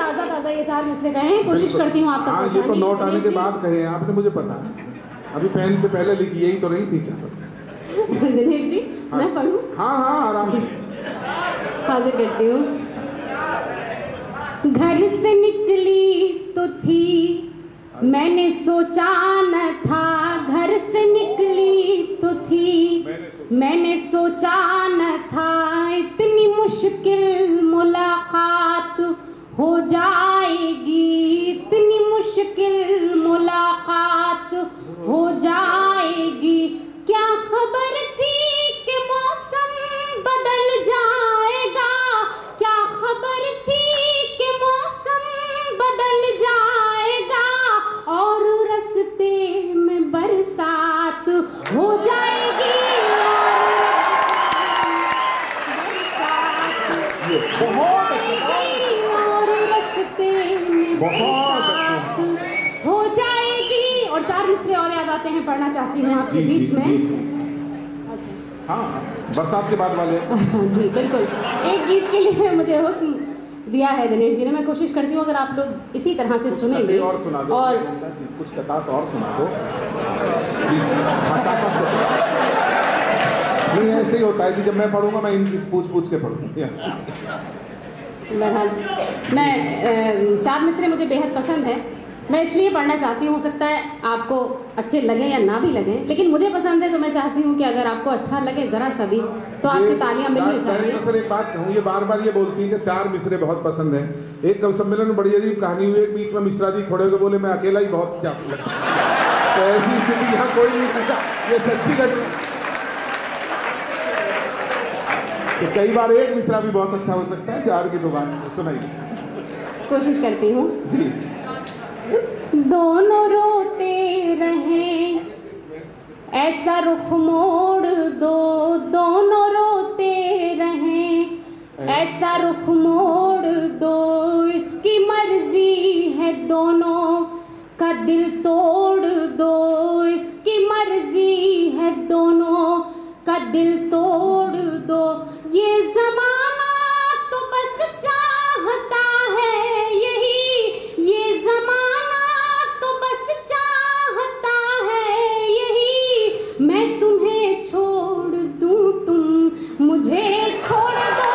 ताज़ा ताज़ा ये 4 मिसरे गए हैं, कोशिश करती हूँ आप तक हाँ, ये तो नोट आने के बाद कहे हैं आपने, मुझे पता है। अभी पेन से पहले लिखी यही तो नहीं थी। दिनेश जी, मैं पढ़ूँ? हाँ हाँ, आराम से हाजिर करती हूँ। घर से निकली तो थी, मैंने सोचा न था। घर से निकली तो थी, मैंने सोचा न था। इतनी मुश्किल मुलाकात हो जाएगी, इतनी मुश्किल मुलाकात हो जाएगी। क्या खबर थी कि मौसम बदल जाएगा, क्या खबर थी कि मौसम बदल जाएगा और रास्ते में बरसात हो जाएगी। बहुत और रास्ते में बरसात हो जाएगी। और 4 मिसरे और याद आते हैं, पढ़ना चाहती हूँ आपके बीच में। हाँ, बरसात के बाद वाले। जी बिल्कुल, एक गीत के लिए मुझे हुक्म दिया है दिनेश जी ने, मैं कोशिश करती हूँ अगर आप लोग इसी तरह से सुनेंगे। और सुना दो, और कुछ कतार और सुना दो। नहीं, ऐसे ही होता है कि जब मैं पढ़ूंगा मैं इनकी पूछ के पढ़ूंगा। बहरहाल मैं 4 मिसरे मुझे बेहद पसंद है, मैं इसलिए पढ़ना चाहती हूँ। हो सकता है आपको अच्छे लगे या ना भी लगे, लेकिन मुझे पसंद है तो मैं चाहती हूँ कि अगर आपको अच्छा लगे जरा सा भी तो आपकी तालियां मिलनी चाहिए। सर एक बात कहूँ, ये बार बार ये बोलती है कि 4 मिसरे बहुत पसंद है। एक कवि सम्मेलन में बड़ी अजीब कहानी हुई, एक बीच में मिश्रा जी खड़े होकर बोले मैं अकेला ही बहुत क्या लगता। तो ऐसी स्थिति यहाँ कोई नहीं करता, ये सच्ची घटना। तो कई बार एक मिसरा भी बहुत अच्छा हो सकता है, 4 की तो बात सुनाइए। कोशिश करती हूँ जी। दोनों रोते रहे ऐसा रुख मोड़ दो, दोनों रोते रहे ऐसा रुख मोड़ दो। इसकी मर्जी है दोनों का दिल तोड़ दो, इसकी मर्जी है दोनों का दिल तोड़ दो। ये जमाना तो बस चाहता है यही, ये जमाना तो बस चाहता है यही। मैं तुम्हें छोड़ दूं, तुम मुझे छोड़ दो।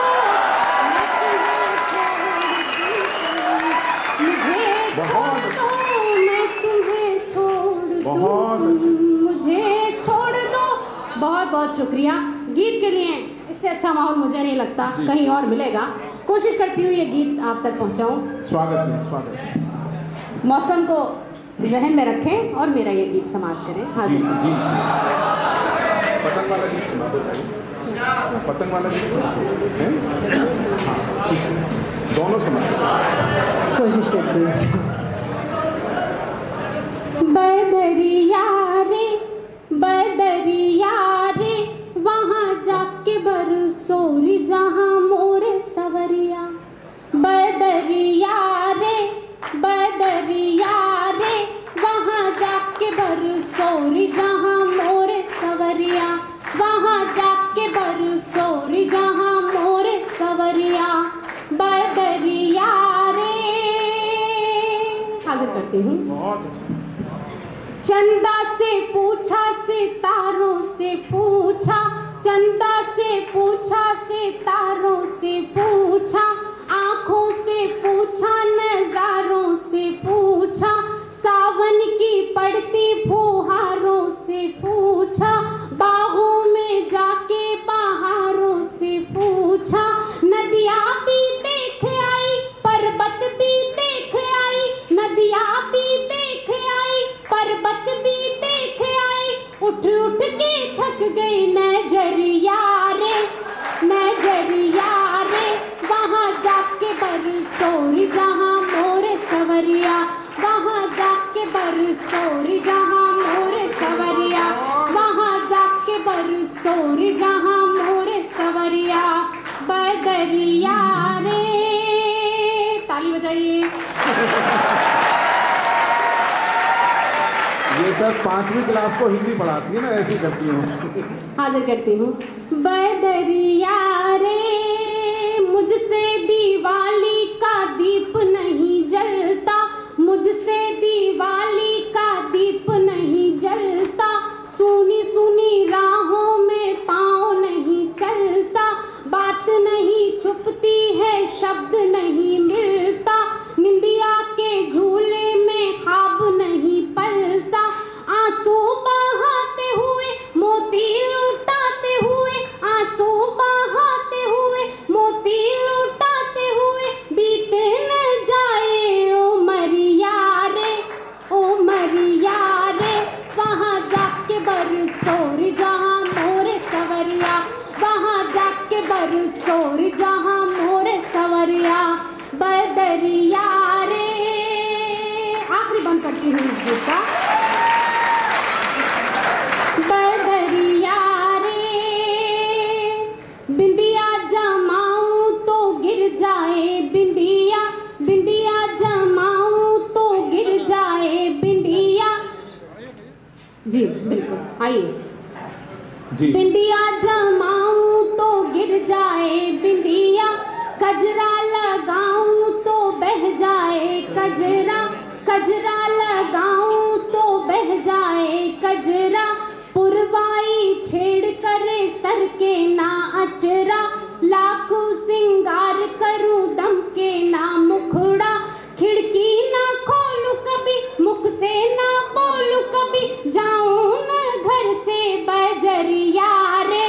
मैं तुम्हें छोड़ दूं, तुम मुझे छोड़ दो। बहुत बहुत शुक्रिया। गीत के लिए इससे अच्छा माहौल मुझे नहीं लगता कहीं और मिलेगा। कोशिश करती हूँ ये गीत आप तक पहुँचाऊँ। स्वागत। मौसम को जहन में रखें और मेरा ये गीत समाप्त करें। हाँ जी, पतंग वाला गीत सुना दो भाई। पतंग वाला गीत है? हाँ, ठीक है, दोनों सुना दो। कोशिश करती हूँ। बदरिया रे, बदरिया रे, वहाँ जाके बरसोरी जहाँ मोरे सवरिया। बदरिया रे, बदरिया रे, वहाँ जाके बरसोरी जहाँ मोरे सवरिया। वहाँ जाके बरसोरी जहाँ मोरे सवरिया। बदरिया रे। हाजिर करती हूँ। चंदा से पूछा, सितारों से पूछा, चंदा से पूछा, सितारों से पूछा, आँखों से पूछा, नजारों से पूछा, सावन की पड़ती फुहारों से पूछा, बागों में जाके बहारों से पूछा। नदिया भी देख आई, पर्वत भी देख आई, नदिया भी देख आई, पर्वत भी देख आई। उठ उठ के थक गई नजरिया रे, नजरिया रे, वहाँ जाके बरसोरी जहाँ मोरे सवरिया। वहाँ जाके बरसोरी जहाँ मोरे सवरिया। वहाँ जाके बरसोरी जहाँ मोरे सवरिया। बदरिया रे। ताली बजाइए। ये सर 5वीं क्लास को हिंदी पढ़ाती है ना, ऐसी करती हूँ। हाजिर करती हूँ। बदरिया रे, मुझसे दिवाली का दीप नहीं सोर जहां मोर सवरिया बदरिया रे। आखिरी बंद करती हूँ इस गीत का। बदरिया रे बिंदिया जमाऊं तो गिर जाए बिंदिया, बिंदिया जमाऊं तो गिर जाए बिंदिया। जी बिल्कुल, आइए। बिंदिया जमाऊं तो गिर जाए बिंदिया, कजरा लगाऊं तो बह जाए कजरा, कजरा लगाऊं तो बह जाए कजरा। पुरवाई छेड़ करे सर के ना अचरा, लाखों सिंगार करूं दम के ना मुखड़ा। खिड़की ना खोलूं कभी, मुख से ना बोलूं कभी, जाऊं न घर से बजरिया रे,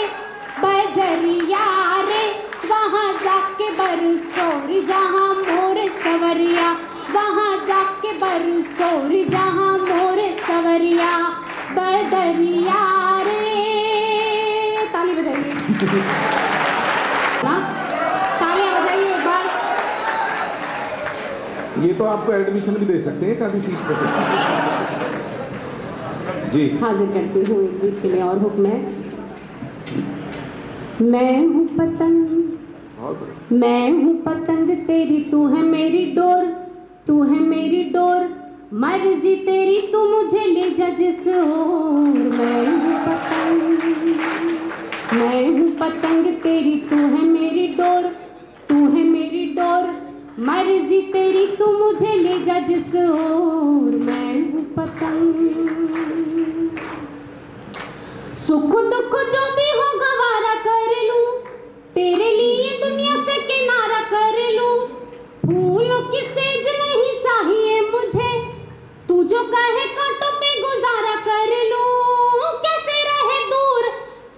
बजरिया रे। वहाँ जाके बरसोर जहाँ मोर सवरिया, वहाँ जाके बरसोर जहाँ मोर सवरिया बदरिया रे। ताली बजाइए, तालियां बजाइए एक बार। ये तो आपको एडमिशन भी दे सकते हैं काफी सीट पे। जी हाजिर करती हूँ एक गीत के लिए और हुक्म है। मैं हूँ पतंग, मैं हूँ पतंग तेरी, तू है मेरी डोर, तू है मेरी डोर। मर्जी तेरी तू मुझे ले जा जिस ओर। मैं हूँ पतंग, मैं हूँ पतंग तेरी, तू है मेरी डोर, तू है मेरी डोर। मर्जी तेरी तू मुझे ले जा जिस ओर। मैं हूँ पतंग, सुख दुख जो भी हो गवारा कर लूं, तेरे लिए दुनिया से किनारा कर लूं। फूलों की सेज नहीं चाहिए मुझे, तू जो कहे कांटों पे गुजारा कर लूं। कैसे रहे दूर,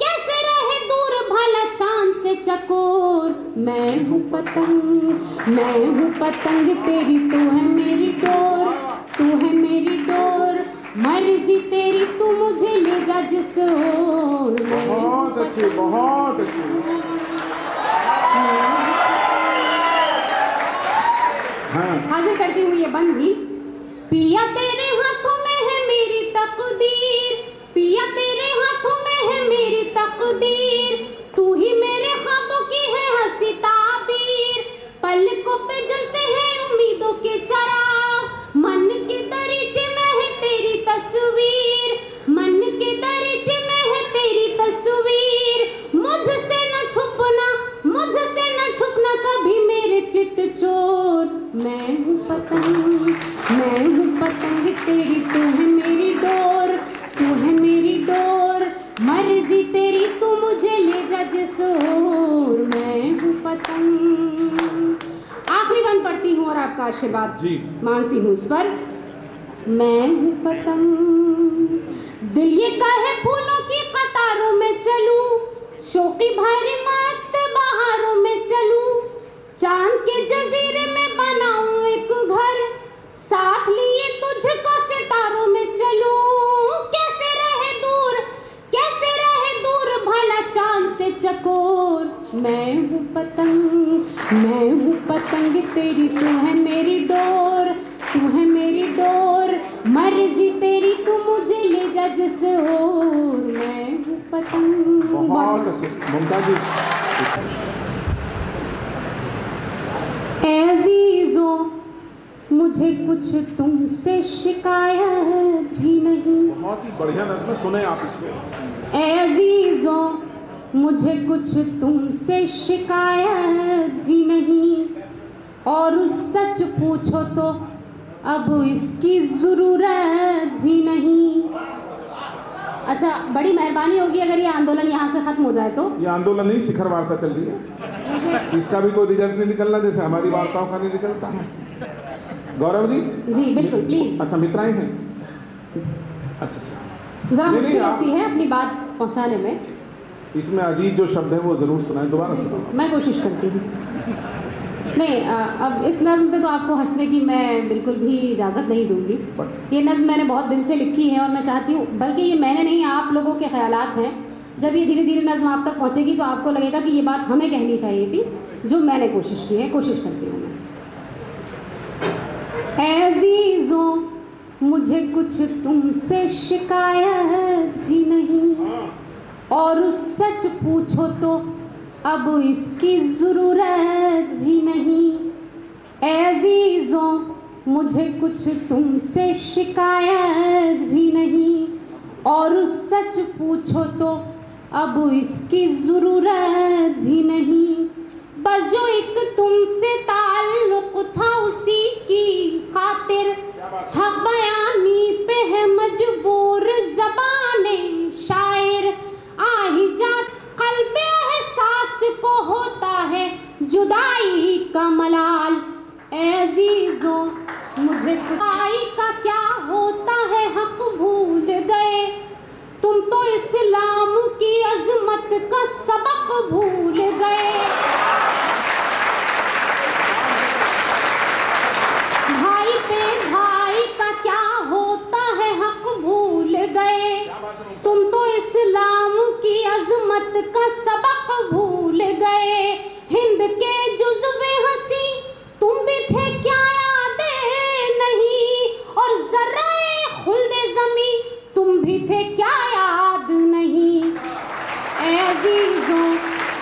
कैसे रहे दूर भला चांद से चकोर। मैं हूँ पतंग, मैं हूँ पतंग तेरी, तू है मेरी डोर, तू है मेरी डोर। मर्जी तेरी तू मुझे ले जा जिस ओर। बहुत अच्छी, बहुत अच्छी। हाँ। हाजिर करती हूँ ये बंदी। पिया तेरे हाथों में है मेरी तकदीर, पिया तेरे हाथों में है मेरी तकदीर। तू ही मेरे ख्वाबों की है हंसी ताबीर। पलकों पे जलते हैं उम्मीदों के चिराग, मन के दरीचे में है तेरी तस्वीर, मन के दरीचे में है तेरी तस्वीर। मुझसे न छुपना, मुझसे न छुपना कभी मेरे चित चोर। मैं हूँ पतंग, मैं हूँ पतंग तेरी, तू है मेरी डोर, तू है मेरी डोर। मर्जी तेरी तू मुझे ले जा जिस ओर। मैं हूँ पतंग। आखिरी बंद पढ़ती हूँ और आपका आशीर्वाद मांगती हूँ इस पर। मैं हूँ पतंग, दिल ये कहे फूलों की कतारों में चलूं, शौकी भारी मस्त बहारों में चलूं। चांद के जजीरे में बनाऊं एक घर, साथ लिए तुझको सितारों में चलूं। कैसे रहे दूर, कैसे रहे दूर भला चांद से चकोर। मैं हूँ पतंग, मैं हूँ पतंग तेरी, तू है मेरी डोर, तू है मेरी डोर। मर्जी तेरी तू मुझे ले जा जिस ओर। मैं हूँ पतंग। बहुत अच्छे मुमताज जी। ऐ अजीजों मुझे कुछ तुमसे शिकायत भी नहीं। बहुत ही बढ़िया नज़्म, सुने आप इसको। ऐ अजीजों मुझे कुछ तुमसे शिकायत भी नहीं, और सच पूछो तो अब इसकी ज़रूरत भी नहीं। अच्छा, बड़ी मेहरबानी होगी अगर ये आंदोलन यहाँ से खत्म हो जाए तो। ये आंदोलन नहीं, शिखर वार्ता चल रही है, इसका भी कोई रिजल्ट नहीं निकलना जैसे हमारी वार्ताओं का नहीं निकलता है। गौरव जी। जी बिल्कुल, प्लीज। अच्छा, मित्राएं हैं। अच्छा, जरा मुश्किल होती है अपनी बात पहुँचाने में। इसमें अजीज जो शब्द है वो जरूर सुनाएं, दोबारा सुनाओ। मैं कोशिश करती हूँ। नहीं, अब इस नज़्म पे तो आपको हंसने की मैं बिल्कुल भी इजाज़त नहीं दूंगी। ये नज़्म मैंने बहुत दिल से लिखी है और मैं चाहती हूँ, बल्कि ये मैंने नहीं, आप लोगों के ख्यालात हैं जब ये धीरे धीरे नज़्म आप तक पहुँचेगी तो आपको लगेगा कि ये बात हमें कहनी चाहिए थी, जो मैंने कोशिश की है, कोशिश करती हूँ मैं। अज़ीज़ों, मुझे कुछ तुमसे शिकायत भी नहीं, और सच पूछो तो अब इसकी ज़रूरत भी नहीं। अज़ीज़ों, मुझे कुछ तुमसे शिकायत भी नहीं, और सच पूछो तो अब इसकी ज़रूरत भी नहीं। बस जो एक तुमसे ताल्लुक़ था उसी की खातिर हक़ बयानी पे है मजबूर ज़बाने शायर। आ ही जात क़ल्बे एहसास को होता है जुदाई का मलाल। अज़ीज़ों, मुझे जुदाई का क्या होता है हक़ भूल गए, तुम तो इस्लाम की अज़मत का सबक भूल गए। भाई पे भाई का क्या होता है हक़ भूल गए, तुम तो इस्लाम की अज़मत का सबक भूल गए। हिंद के जुज़्वे हंसी तुम भी थे क्या यादें नहीं, और ज़र्रे खुल्दे ज़मी तुम भी थे क्या याद नहीं। अज़ीज़ों,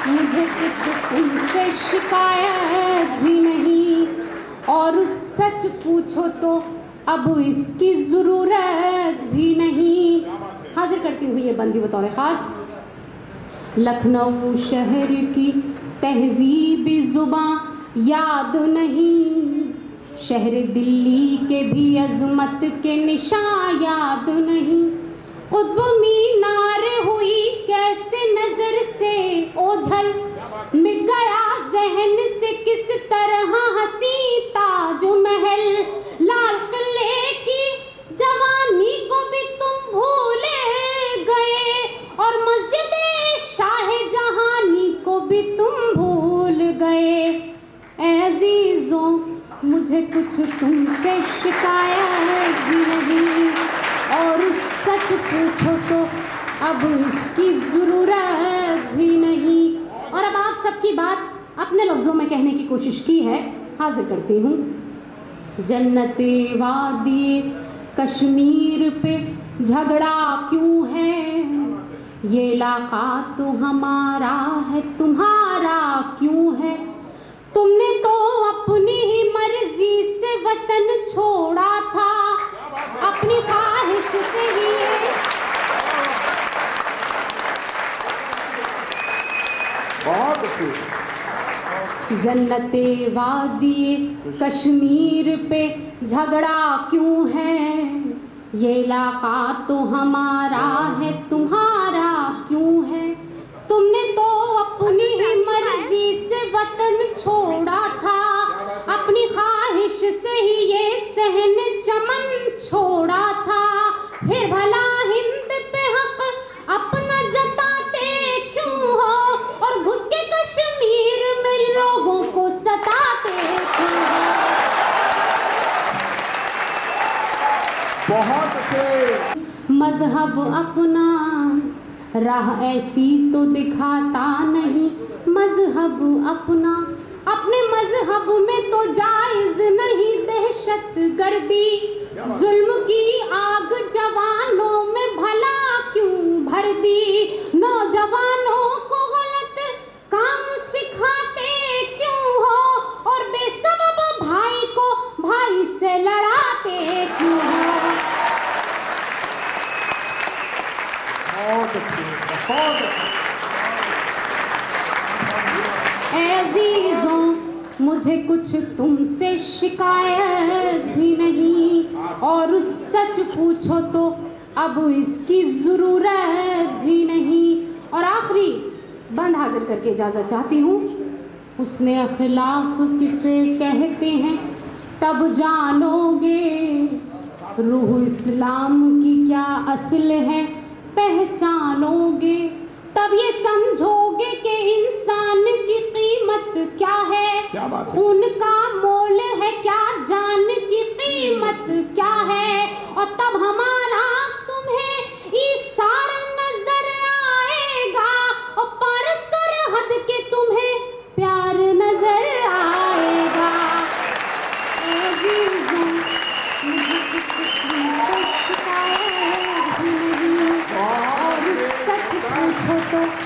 मुझे कुछ तुमसे शिकायत भी नहीं, और सच पूछो तो अब इसकी ज़रूरत भी नहीं। हाजिर करती हुई ये बंदी बतौर ख़ास। लखनऊ शहर की तहज़ीब ज़ुबां याद नहीं, शहर दिल्ली के भी अज़मत के निशान याद नहीं। क़ुत्ब मीनार हुई कैसे नज़र से ओझल, मिट गया ज़हन से किस तरह हंसी ताज महल। लाल किले की जवानी को भी तुम भूले गए, और मस्जिद शाह जहानी को भी तुम भूल गए। अज़ीज़ों, मुझे कुछ तुमसे शिकायत भी नहीं, और सच पूछो तो अब इसकी ज़रूरत भी नहीं। और अब आप सबकी बात अपने लफ्ज़ों में कहने की कोशिश की है, हाजिर करती हूँ। जन्नते वादी कश्मीर पे झगड़ा क्यों है, ये इलाका तो हमारा है तुम्हारा क्यों है। तुमने तो अपनी ही मर्जी से वतन छोड़ा था, अपनी ख्वाहिश से ही जन्नते वादी कश्मीर पे झगड़ा क्यों है, ये इलाका तो हमारा है तुम्हारा क्यों है। तुमने तो अपनी ही मर्जी से वतन छोड़ा था, अपनी ख्वाहिश से ही ये सहन चमन छोड़ा था। फिर भला हिंद पे हक अपना जताते क्यों हो, और घुस के कश्मीर में लोगों को सताते क्यों हो। बहुत से मजहब अपना राह ऐसी तो दिखाता नहीं, मजहब अपना अपने मजहब में तो जायज नहीं दहशत गर्दी। जुल्म की आग जवानों में भला क्यों भर दी, नौजवानों को गलत काम सिखाते क्यों हो, और बेसबब भाई को भाई से लड़ाते क्यों हो। अज़ीज़ों, मुझे कुछ तुमसे शिकायत भी नहीं, और सच पूछो तो अब इसकी ज़रूरत भी नहीं। और आखिरी बंद हाजिर करके इजाज़त चाहती हूँ। उसने अखलाक किसे कहते हैं तब जानोगे, रूह इस्लाम की क्या असल है पहचानोगे। तब ये समझोगे कि इंसान की कीमत क्या है, क्या बात है? खून का मोल है क्या, जान की कीमत क्या है। और तब हमारा तुम्हें ईसार नजर आएगा। पूछो तो